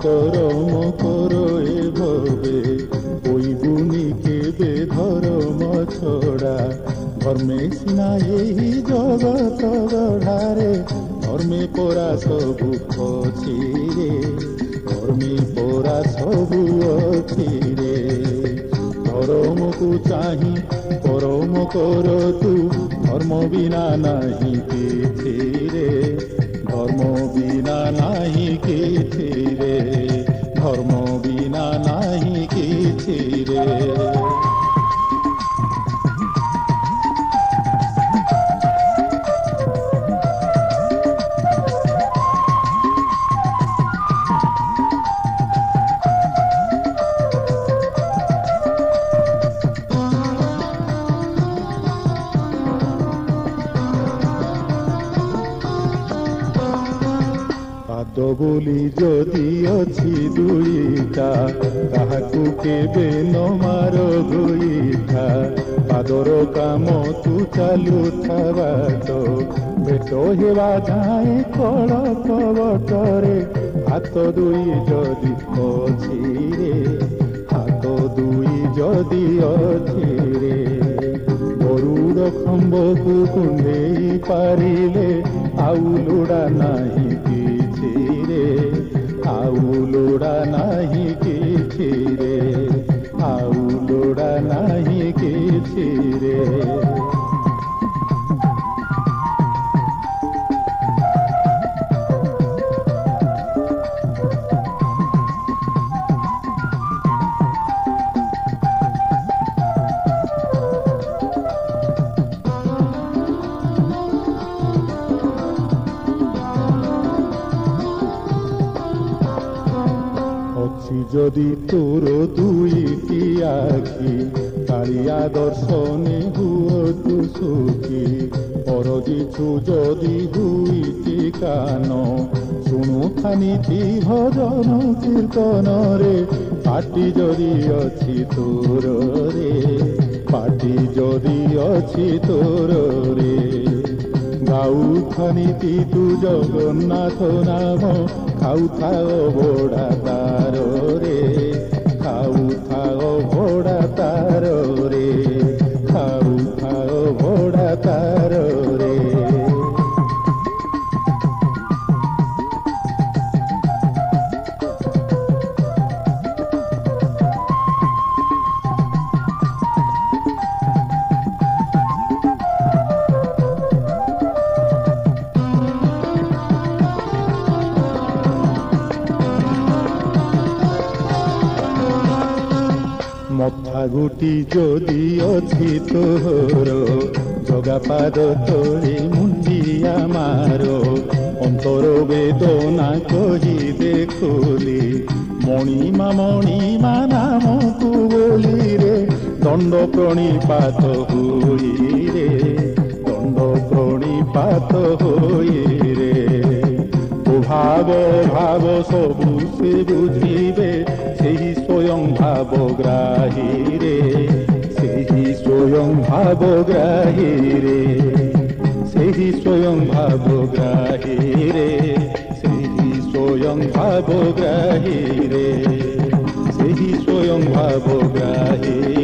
করম করো এভাবে ওই গুণীকে বেধর্ম ছড়া ধর্মে সিনা এই জগত গঢ়ারে ধর্মে পরা সবু ଅଛି রে ধর্মে পরা সবু ଅଛି রে ধর্মକୁ ଚାହିଁ କରମ କର ତୁ ଧର୍ମ ବିନା ନାହିଁ କିଛି ରେ ধর্ম বিনা নাহি কিছু রে ধর্ম বিনা নাহি কিছু রে ପାଦ ବୋଲି ଯଦି ଅଛି ଦୁଇଟା କାହାକୁ କେବେ ନ ମାର ଗୋଇଠା ପାଦର କାମ ତୁ ଚାଲୁଥିବା ତ ଭେଟ ହେବା ଯାଏ କଳ କବଟରେ ହାତ ଦୁଇ ଯଦି ଅଛି ରେ ହାତ ଦୁଇ ଯଦି ଅଛି ରେ ଗରୁଡ଼ ଖମ୍ବକୁ କୁଣ୍ଡେଇ ପାରିଲେ ଆଉ ଲୋଡ଼ା ନାହିଁ ଆଉ ଲୋଡ଼ା ନାହିଁ କିଛି ରେ ଆଉ ଲୋଡ଼ା ନାହିଁ କିଛି ରେ যদি তোর দুইটি আখি কালিয়া দর্শনে হুয় তু সুখী পরজিছু যদি দুইটি কান শুণুথানিতি ভজন কীর্তনরে পাটি যদি অছি তোর রে পাটি যদি অছি তোর রে গাউথানিতি তু জগন্নাথ নাম খাউথাও বড়া তার রে খাউথাও বড়া তার রে খাউথাও বড়া তার রে মথা গুটি যদি অছি তোর জগা পাদ তোরে মুন্ডিয়া মার অন্তর বেদনা কহি দেখলি মণিমা নামকু বলি রে দণ্ড প্রণিপাত হই রে দণ্ড প্রণিপাত হই রে ভাব ভাব সবু সে বুঝিবে সেই স্বয়ং ভাবগ্রাহী রে সেই স্বয়ং ভাবগ্রাহী রে সেই স্বয়ং ভাবগ্রাহী রে সেই স্বয়ং ভাবগ্রাহী রে সেই স্বয়ং ভাবগ্রাহী